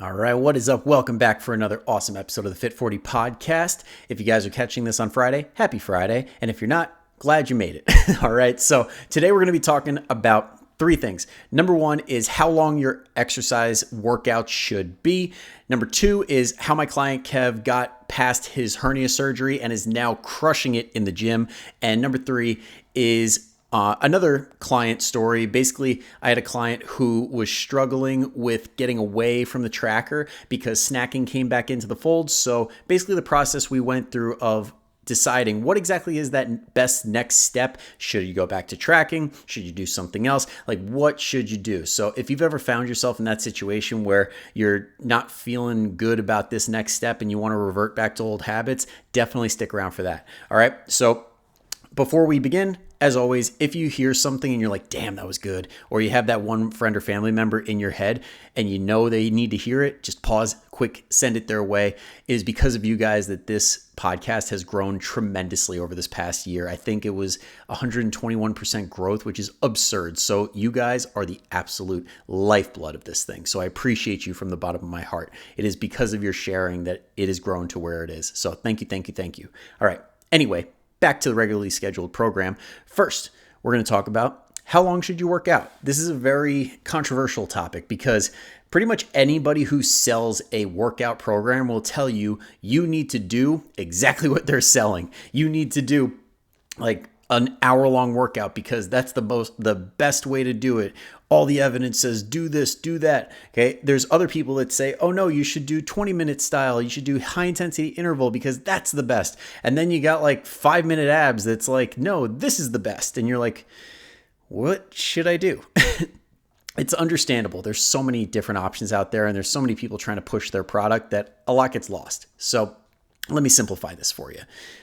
All right, what is up? Welcome back for another awesome episode of the FIT40 Podcast. If you guys are catching this on Friday, happy Friday. And if you're not, glad you made it. All right, so today we're going to be talking about three things. Number one is how long your exercise workout should be. Number two is how my client Kev got past his hernia surgery and is now crushing it in the gym. And number three is another client story. Basically, I had a client who was struggling with getting away from the tracker because snacking came back into the fold. So basically the process we went through of deciding what exactly is that best next step. Should you go back to tracking? Should you do something else? Like, what should you do? So if you've ever found yourself in that situation where you're not feeling good about this next step and you want to revert back to old habits, definitely stick around for that. All right. So before we begin, as always, if you hear something and you're like, damn, that was good, or you have that one friend or family member in your head and you know they need to hear it, just pause, quick, send it their way. It is because of you guys that this podcast has grown tremendously over this past year. I think it was 121% growth, which is absurd. So you guys are the absolute lifeblood of this thing. So I appreciate you from the bottom of my heart. It is because of your sharing that it has grown to where it is. So thank you, thank you, thank you. All right. Anyway, back to the regularly scheduled program. First, we're going to talk about how long should you work out? This is a very controversial topic because pretty much anybody who sells a workout program will tell you you need to do exactly what they're selling. You need to do like an hour-long workout because that's the best way to do it. All the evidence says do this, do that. Okay. There's other people that say, oh no, you should do 20-minute style. You should do high intensity interval because that's the best. And then you got like 5-minute abs that's like, no, this is the best. And you're like, what should I do? It's understandable. There's so many different options out there and there's so many people trying to push their product that a lot gets lost. So let me simplify this for you.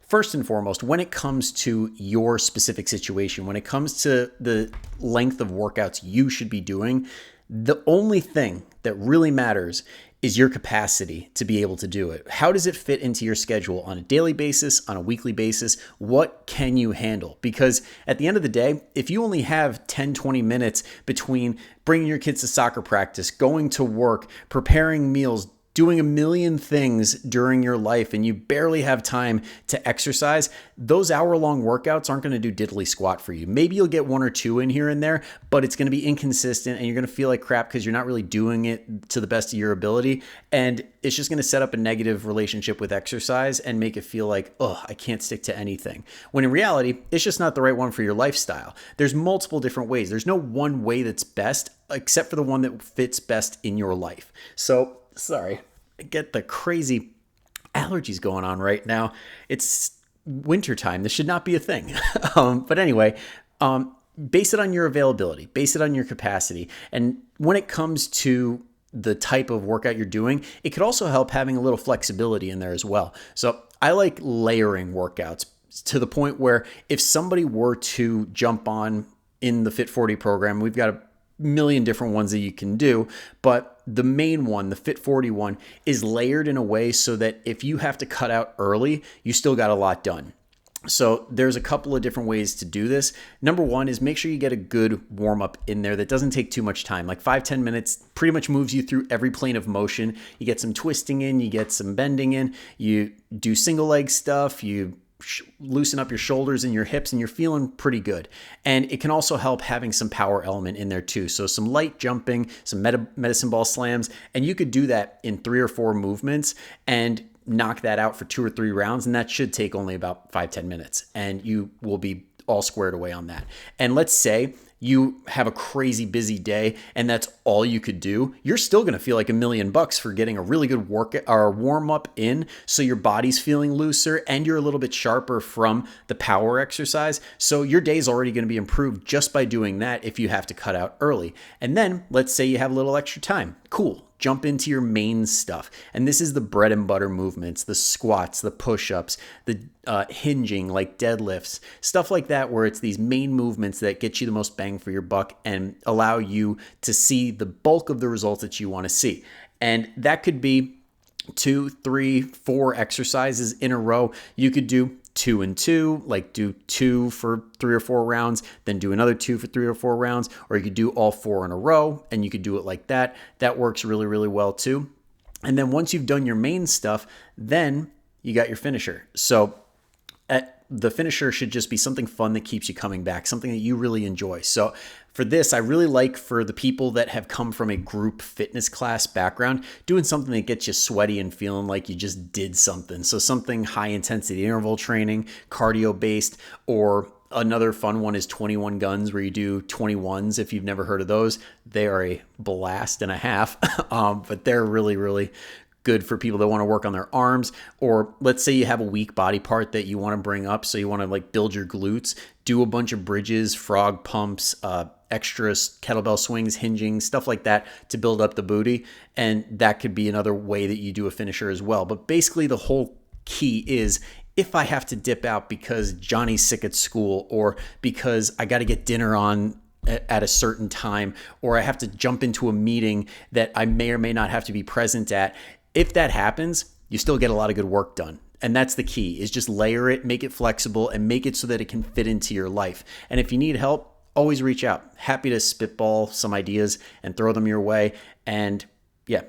First and foremost, when it comes to your specific situation, when it comes to the length of workouts you should be doing, the only thing that really matters is your capacity to be able to do it. How does it fit into your schedule on a daily basis, on a weekly basis? What can you handle? Because at the end of the day, if you only have 10, 20 minutes between bringing your kids to soccer practice, going to work, preparing meals, doing a million things during your life and you barely have time to exercise, those hour-long workouts aren't going to do diddly squat for you. Maybe you'll get one or two in here and there, but it's going to be inconsistent and you're going to feel like crap because you're not really doing it to the best of your ability. And it's just going to set up a negative relationship with exercise and make it feel like, oh, I can't stick to anything. When in reality, it's just not the right one for your lifestyle. There's multiple different ways. There's no one way that's best except for the one that fits best in your life. So, sorry, I get the crazy allergies going on right now. It's wintertime. This should not be a thing. But anyway, base it on your availability, base it on your capacity. And when it comes to the type of workout you're doing, it could also help having a little flexibility in there as well. So I like layering workouts to the point where if somebody were to jump on in the FIT40 program, we've got a million different ones that you can do, but the main one, the FIT40 one, is layered in a way so that if you have to cut out early, you still got a lot done. So there's a couple of different ways to do this. Number one is make sure you get a good warm up in there that doesn't take too much time. Like 5-10 minutes pretty much moves you through every plane of motion. You get some twisting in, you get some bending in, you do single leg stuff, you loosen up your shoulders and your hips and you're feeling pretty good. And it can also help having some power element in there too. So some light jumping, some medicine ball slams, and you could do that in 3 or 4 movements and knock that out for 2 or 3 rounds. And that should take only about 5-10 minutes and you will be all squared away on that. And let's say you have a crazy busy day and that's all you could do, you're still going to feel like $1,000,000 for getting a really good workout or warm up in. So your body's feeling looser and you're a little bit sharper from the power exercise. So your day's already going to be improved just by doing that if you have to cut out early. And then let's say you have a little extra time. Cool. Jump into your main stuff. And this is the bread and butter movements, the squats, the push-ups, the hinging like deadlifts, stuff like that, where it's these main movements that get you the most bang for your buck and allow you to see the bulk of the results that you want to see. And that could be 2, 3, 4 exercises in a row. You could do 2 and 2, like do 2 for 3 or 4 rounds, then do another 2 for 3 or 4 rounds, or you could do all 4 in a row and you could do it like that. That works really, really well too. And then once you've done your main stuff, then you got your finisher. So the finisher should just be something fun that keeps you coming back, something that you really enjoy. So for this, I really like, for the people that have come from a group fitness class background, doing something that gets you sweaty and feeling like you just did something. So something high intensity interval training, cardio based, or another fun one is 21 guns, where you do 21s. If you've never heard of those, they are a blast and a half, but they're really, really good for people that want to work on their arms. Or let's say you have a weak body part that you want to bring up, so you want to like build your glutes, do a bunch of bridges, frog pumps, extra kettlebell swings, hinging, stuff like that to build up the booty. And that could be another way that you do a finisher as well. But basically the whole key is, if I have to dip out because Johnny's sick at school, or because I got to get dinner on at a certain time, or I have to jump into a meeting that I may or may not have to be present at, if that happens, you still get a lot of good work done. And that's the key, is just layer it, make it flexible, and make it so that it can fit into your life. And if you need help, always reach out. Happy to spitball some ideas and throw them your way. And yeah,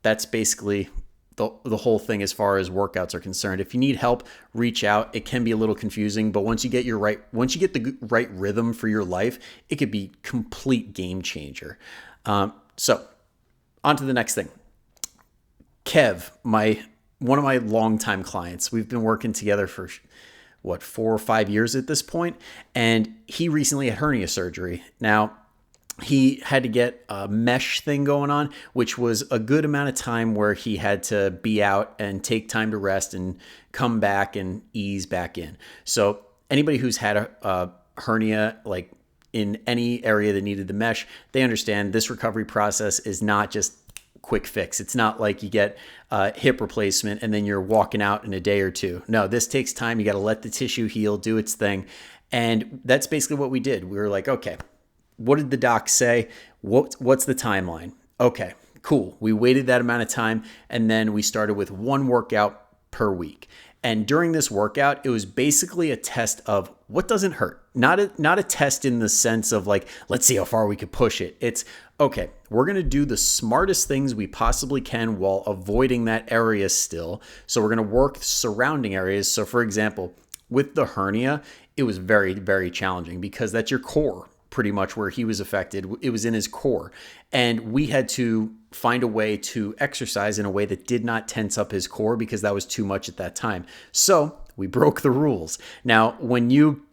that's basically the whole thing as far as workouts are concerned. If you need help, reach out. It can be a little confusing, but once you get the right rhythm for your life, it could be complete game changer. So on to the next thing. Kev, one of my longtime clients, we've been working together for 4 or 5 years at this point, and he recently had hernia surgery. Now, he had to get a mesh thing going on, which was a good amount of time where he had to be out and take time to rest and come back and ease back in. So anybody who's had a hernia, like in any area that needed the mesh, they understand this recovery process is not just quick fix. It's not like you get a hip replacement and then you're walking out in a day or two. No, this takes time. You got to let the tissue heal, do its thing. And that's basically what we did. We were like, okay, what did the doc say? What's the timeline? Okay, cool. We waited that amount of time, and then we started with one workout per week. And during this workout, it was basically a test of what doesn't hurt. Not a test in the sense of like, let's see how far we could push it. It's, okay, we're going to do the smartest things we possibly can while avoiding that area still. So we're going to work surrounding areas. So for example, with the hernia, it was very, very challenging because that's your core, pretty much where he was affected. It was in his core. And we had to find a way to exercise in a way that did not tense up his core because that was too much at that time. So we broke the rules. Now, when you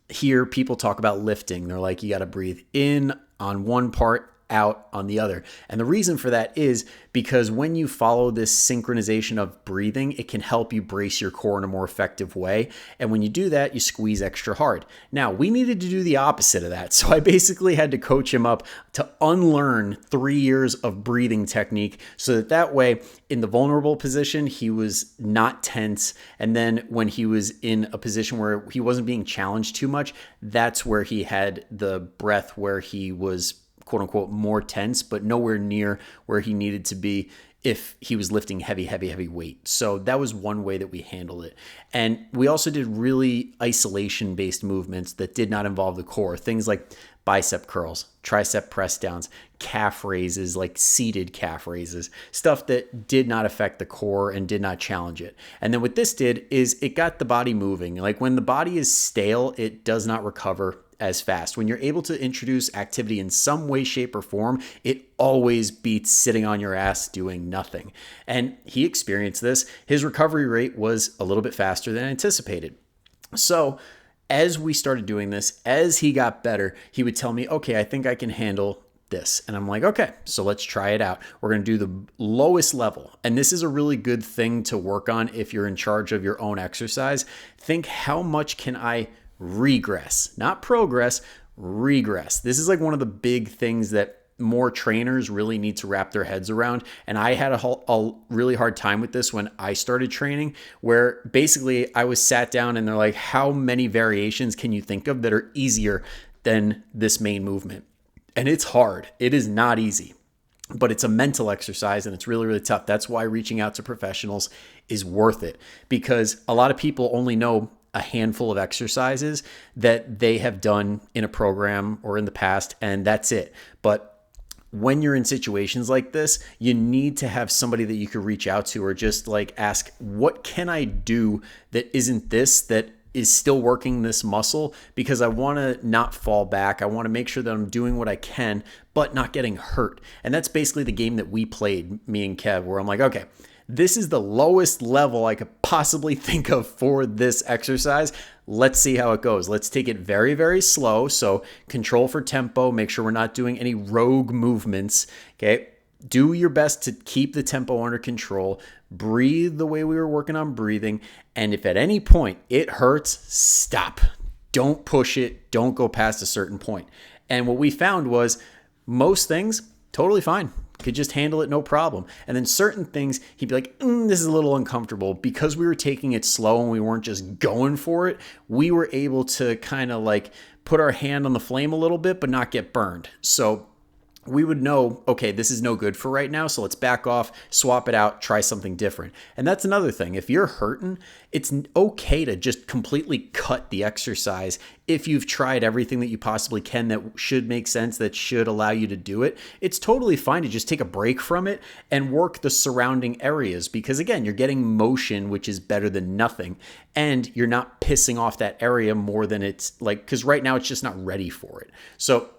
hear people talk about lifting, they're like, you got to breathe in on one part, out on the other. And the reason for that is because when you follow this synchronization of breathing, it can help you brace your core in a more effective way. And when you do that, you squeeze extra hard. Now, we needed to do the opposite of that. So I basically had to coach him up to unlearn 3 years of breathing technique so that way in the vulnerable position, he was not tense. And then when he was in a position where he wasn't being challenged too much, that's where he had the breath where he was quote unquote more tense, but nowhere near where he needed to be if he was lifting heavy weight. So that was one way that we handled it. And we also did really isolation based movements that did not involve the core. Things like bicep curls, tricep press downs, calf raises, like seated calf raises, stuff that did not affect the core and did not challenge it. And then what this did is it got the body moving. Like when the body is stale, it does not recover as fast. When you're able to introduce activity in some way, shape, or form, it always beats sitting on your ass doing nothing. And he experienced this. His recovery rate was a little bit faster than anticipated. So as we started doing this, as he got better, he would tell me, okay, I think I can handle this. And I'm like, okay, so let's try it out. We're going to do the lowest level. And this is a really good thing to work on if you're in charge of your own exercise. Think, how much can I regress, not progress, regress. This is like one of the big things that more trainers really need to wrap their heads around. And I had a really hard time with this when I started training, where basically I was sat down and they're like, how many variations can you think of that are easier than this main movement? And it's hard. It is not easy, but it's a mental exercise and it's really, really tough. That's why reaching out to professionals is worth it, because a lot of people only know a handful of exercises that they have done in a program or in the past, and that's it. But when you're in situations like this, you need to have somebody that you could reach out to or just like ask, what can I do that isn't this, that is still working this muscle? Because I want to not fall back. I want to make sure that I'm doing what I can, but not getting hurt. And that's basically the game that we played, me and Kev, where I'm like, okay, this is the lowest level I could possibly think of for this exercise. Let's see how it goes. Let's take it very, very slow. So control for tempo, make sure we're not doing any rogue movements. Okay. Do your best to keep the tempo under control. Breathe the way we were working on breathing. And if at any point it hurts, stop. Don't push it. Don't go past a certain point. And what we found was most things, totally fine. Could just handle it, no problem. And then certain things, he'd be like, this is a little uncomfortable. Because we were taking it slow and we weren't just going for it, we were able to kind of like put our hand on the flame a little bit, but not get burned. So we would know, okay, this is no good for right now, so let's back off, swap it out, try something different. And that's another thing. If you're hurting, it's okay to just completely cut the exercise if you've tried everything that you possibly can that should make sense, that should allow you to do it. It's totally fine to just take a break from it and work the surrounding areas because, again, you're getting motion, which is better than nothing, and you're not pissing off that area more than it's like, because right now it's just not ready for it. So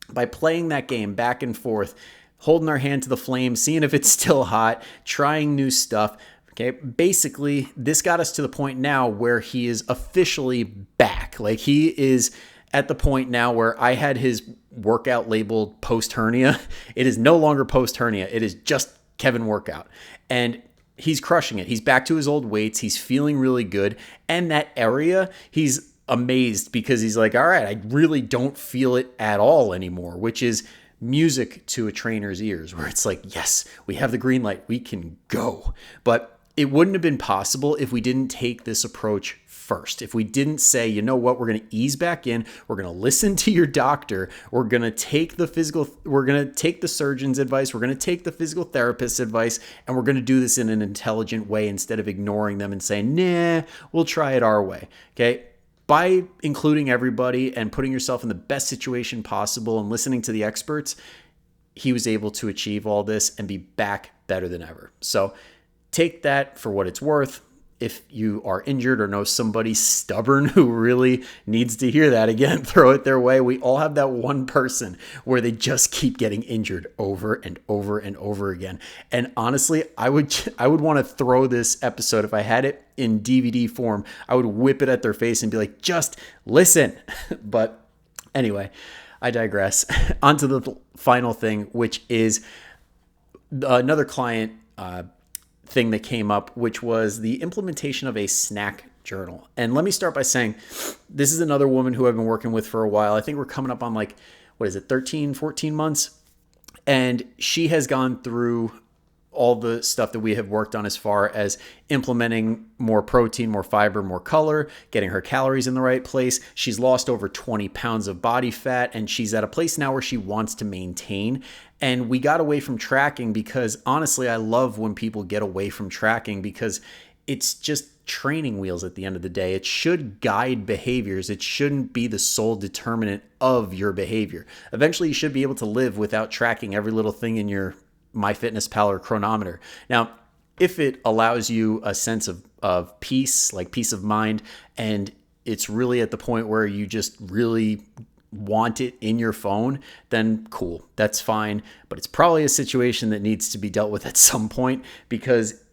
by playing that game back and forth, holding our hand to the flame, seeing if it's still hot, trying new stuff. Okay, basically, this got us to the point now where he is officially back. Like he is at the point now where I had his workout labeled post hernia. It is no longer post hernia. It is just Kevin workout. And he's crushing it. He's back to his old weights. He's feeling really good. And that area, he's amazed because he's like, all right, I really don't feel it at all anymore, which is music to a trainer's ears, where it's like, yes, we have the green light, we can go. But it wouldn't have been possible if we didn't take this approach first. If we didn't say, you know what, we're going to ease back in, we're going to listen to your doctor, we're going to take the surgeon's advice, we're going to take the physical therapist's advice, and we're going to do this in an intelligent way instead of ignoring them and saying, nah, we'll try it our way. Okay. By including everybody and putting yourself in the best situation possible and listening to the experts, he was able to achieve all this and be back better than ever. So take that for what it's worth. If you are injured or know somebody stubborn who really needs to hear that, again, throw it their way. We all have that one person where they just keep getting injured over and over and over again. And honestly, I would want to throw this episode, if I had it in DVD form, I would whip it at their face and be like, just listen. But anyway, I digress. On to the final thing, which is another client thing that came up, which was the implementation of a snack journal. And let me start by saying, this is another woman who I've been working with for a while. I think we're coming up on 13, 14 months. And she has gone through all the stuff that we have worked on as far as implementing more protein, more fiber, more color, getting her calories in the right place. She's lost over 20 pounds of body fat, and she's at a place now where she wants to maintain. And we got away from tracking because honestly, I love when people get away from tracking because it's just training wheels at the end of the day. It should guide behaviors. It shouldn't be the sole determinant of your behavior. Eventually, you should be able to live without tracking every little thing in your MyFitnessPal or chronometer. Now, if it allows you a sense of peace, like peace of mind, and it's really at the point where you just really want it in your phone, then cool, that's fine. But it's probably a situation that needs to be dealt with at some point because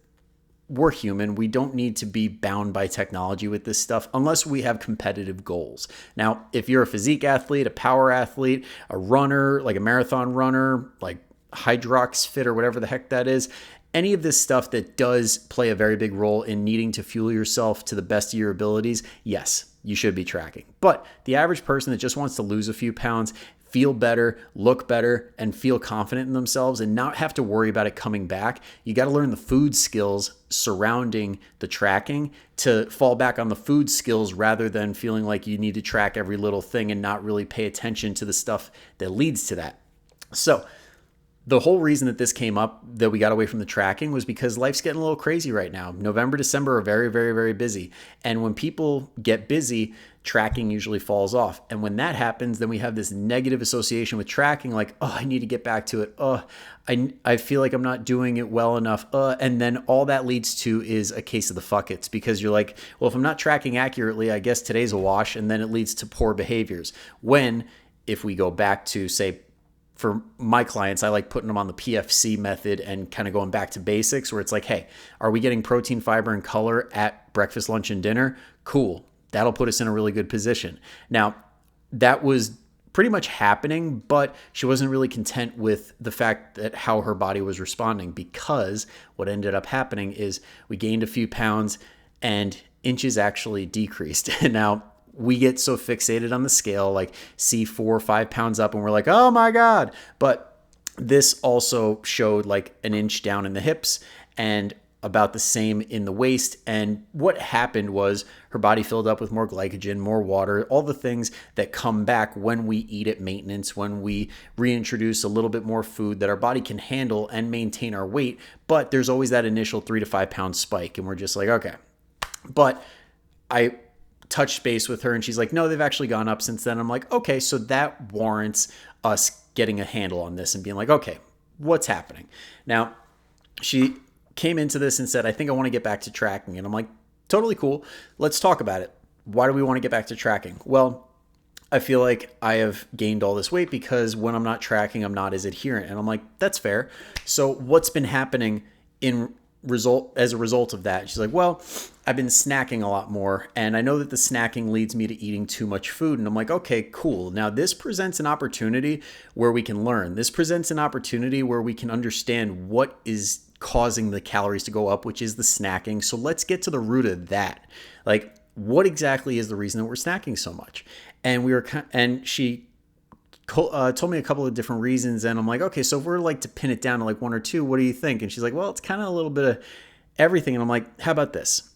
we're human. We don't need to be bound by technology with this stuff unless we have competitive goals. Now, if you're a physique athlete, a power athlete, a runner, like a marathon runner, like Hydrox Fit or whatever the heck that is, any of this stuff that does play a very big role in needing to fuel yourself to the best of your abilities, yes, you should be tracking. But the average person that just wants to lose a few pounds, feel better, look better, and feel confident in themselves and not have to worry about it coming back, you got to learn the food skills surrounding the tracking to fall back on the food skills rather than feeling like you need to track every little thing and not really pay attention to the stuff that leads to that. So the whole reason that this came up, that we got away from the tracking, was because life's getting a little crazy right now. November, December are very, very, very busy. And when people get busy, tracking usually falls off. And when that happens, then we have this negative association with tracking, like, oh, I need to get back to it. Oh, I feel like I'm not doing it well enough. And then all that leads to is a case of the fuck it's, because you're like, well, if I'm not tracking accurately, I guess today's a wash. And then it leads to poor behaviors. When, if we go back to, say, for my clients, I like putting them on the PFC method and kind of going back to basics, where it's like, hey, are we getting protein, fiber, and color at breakfast, lunch, and dinner? Cool. That'll put us in a really good position. Now, that was pretty much happening, but she wasn't really content with the fact that how her body was responding, because what ended up happening is we gained a few pounds and inches actually decreased. And now, we get so fixated on the scale, like see 4 or 5 pounds up and we're like, oh my God. But this also showed like an inch down in the hips and about the same in the waist. And what happened was her body filled up with more glycogen, more water, all the things that come back when we eat at maintenance, when we reintroduce a little bit more food that our body can handle and maintain our weight. But there's always that initial 3 to 5 pound spike. And we're just like, okay. But I touched base with her and she's like, no, they've actually gone up since then. I'm like, okay, so that warrants us getting a handle on this and being like, okay, what's happening? Now, she came into this and said, I think I want to get back to tracking. And I'm like, totally cool. Let's talk about it. Why do we want to get back to tracking? Well, I feel like I have gained all this weight because when I'm not tracking, I'm not as adherent. And I'm like, that's fair. So what's been happening as a result of that? She's like, well, I've been snacking a lot more, and I know that the snacking leads me to eating too much food. And I'm like, okay, cool. Now this presents an opportunity where we can learn. This presents an opportunity where we can understand what is causing the calories to go up, which is the snacking. So let's get to the root of that. Like, what exactly is the reason that we're snacking so much? And she told me a couple of different reasons, and I'm like, okay, so if we're like to pin it down to like one or two, what do you think? And she's like, well, it's kind of a little bit of everything. And I'm like, how about this?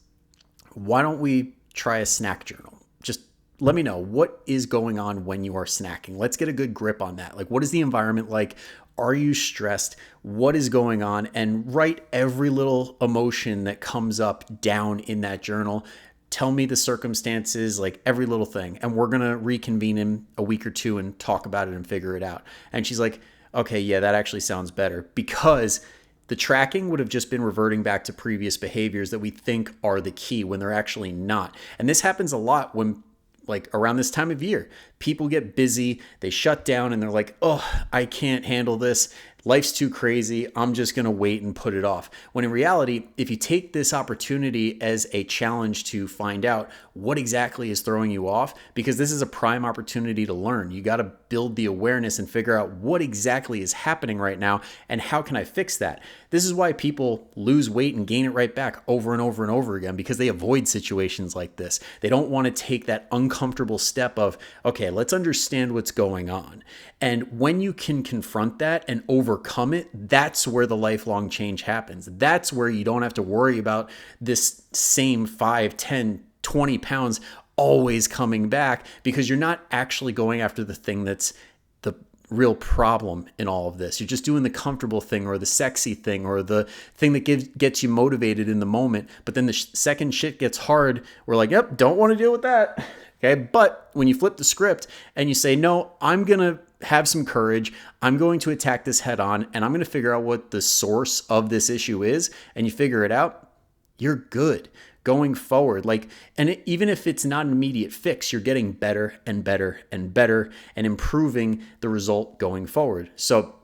Why don't we try a snack journal? Just let me know what is going on when you are snacking. Let's get a good grip on that. Like, what is the environment like? Are you stressed? What is going on? And write every little emotion that comes up down in that journal. Tell me the circumstances, like every little thing. And we're going to reconvene in a week or two and talk about it and figure it out. And she's like, okay, yeah, that actually sounds better, because the tracking would have just been reverting back to previous behaviors that we think are the key when they're actually not. And this happens a lot when, like, around this time of year, people get busy, they shut down, and they're like, oh, I can't handle this. Life's too crazy. I'm just going to wait and put it off. When in reality, if you take this opportunity as a challenge to find out what exactly is throwing you off, because this is a prime opportunity to learn. You got to build the awareness and figure out what exactly is happening right now and how can I fix that. This is why people lose weight and gain it right back over and over and over again, because they avoid situations like this. They don't want to take that uncomfortable step of, okay, let's understand what's going on. And when you can confront that and overcome it, that's where the lifelong change happens. That's where you don't have to worry about this same 5, 10, 20 pounds always coming back, because you're not actually going after the thing that's the real problem in all of this. You're just doing the comfortable thing or the sexy thing or the thing that gets you motivated in the moment. But then the second shit gets hard, we're like, yep, don't want to deal with that. Okay. But when you flip the script and you say, no, I'm going to have some courage. I'm going to attack this head on, and I'm going to figure out what the source of this issue is. And you figure it out, you're good going forward. Like, and even if it's not an immediate fix, you're getting better and better and better and improving the result going forward. So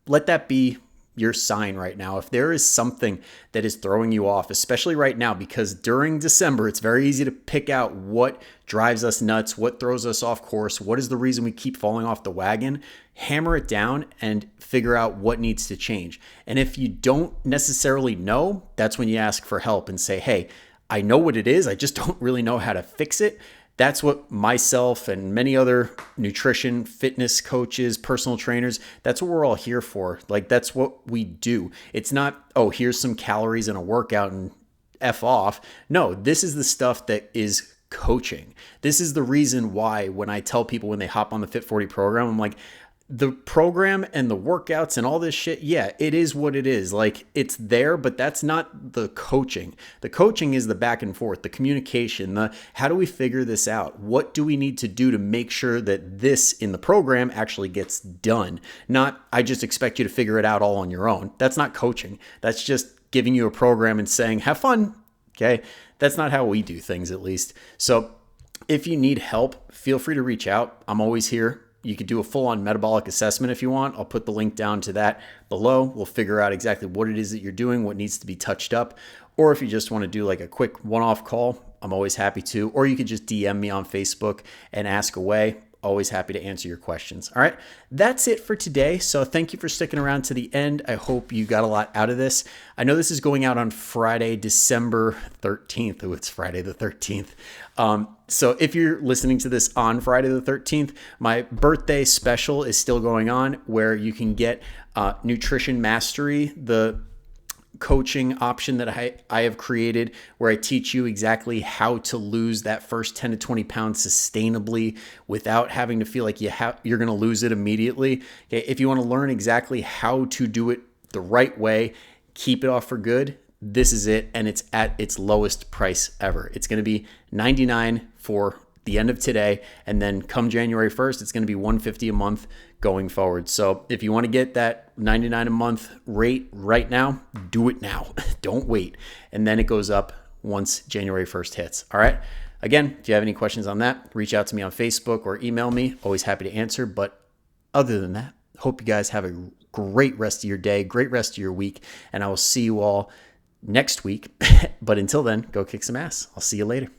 let that be your sign right now. If there is something that is throwing you off, especially right now, because during December, it's very easy to pick out what drives us nuts, what throws us off course, what is the reason we keep falling off the wagon. Hammer it down and figure out what needs to change. And if you don't necessarily know, that's when you ask for help and say, hey, I know what it is, I just don't really know how to fix it. That's what myself and many other nutrition, fitness coaches, personal trainers, that's what we're all here for. Like, that's what we do. It's not, oh, here's some calories in a workout and F off. No, this is the stuff that is coaching. This is the reason why when I tell people when they hop on the FIT40 program, I'm like, The program and the workouts and all this shit, yeah, it is what it is. Like, it's there, but that's not the coaching. The coaching is the back and forth, the communication, the how do we figure this out? What do we need to do to make sure that this in the program actually gets done? Not, I just expect you to figure it out all on your own. That's not coaching. That's just giving you a program and saying, have fun. Okay. That's not how we do things, at least. So if you need help, feel free to reach out. I'm always here. You could do a full-on metabolic assessment if you want. I'll put the link down to that below. We'll figure out exactly what it is that you're doing, what needs to be touched up. Or if you just want to do like a quick one-off call, I'm always happy to. Or you could just DM me on Facebook and ask away. Always happy to answer your questions. All right, that's it for today. So thank you for sticking around to the end. I hope you got a lot out of this. I know this is going out on Friday, December 13th. Oh, it's Friday the 13th. So if you're listening to this on Friday the 13th, my birthday special is still going on where you can get Nutrition Mastery, the coaching option that I have created, where I teach you exactly how to lose that first 10 to 20 pounds sustainably without having to feel like you're going to lose it immediately. Okay, if you want to learn exactly how to do it the right way, keep it off for good, this is it, and it's at its lowest price ever. It's going to be $99 for the end of today, and then come January 1st, it's going to be $150 a month going forward. So if you want to get that $99 a month rate right now, do it now. Don't wait. And then it goes up once January 1st hits. All right. Again, if you have any questions on that, reach out to me on Facebook or email me. Always happy to answer. But other than that, hope you guys have a great rest of your day, great rest of your week, and I will see you all next week. But until then, go kick some ass. I'll see you later.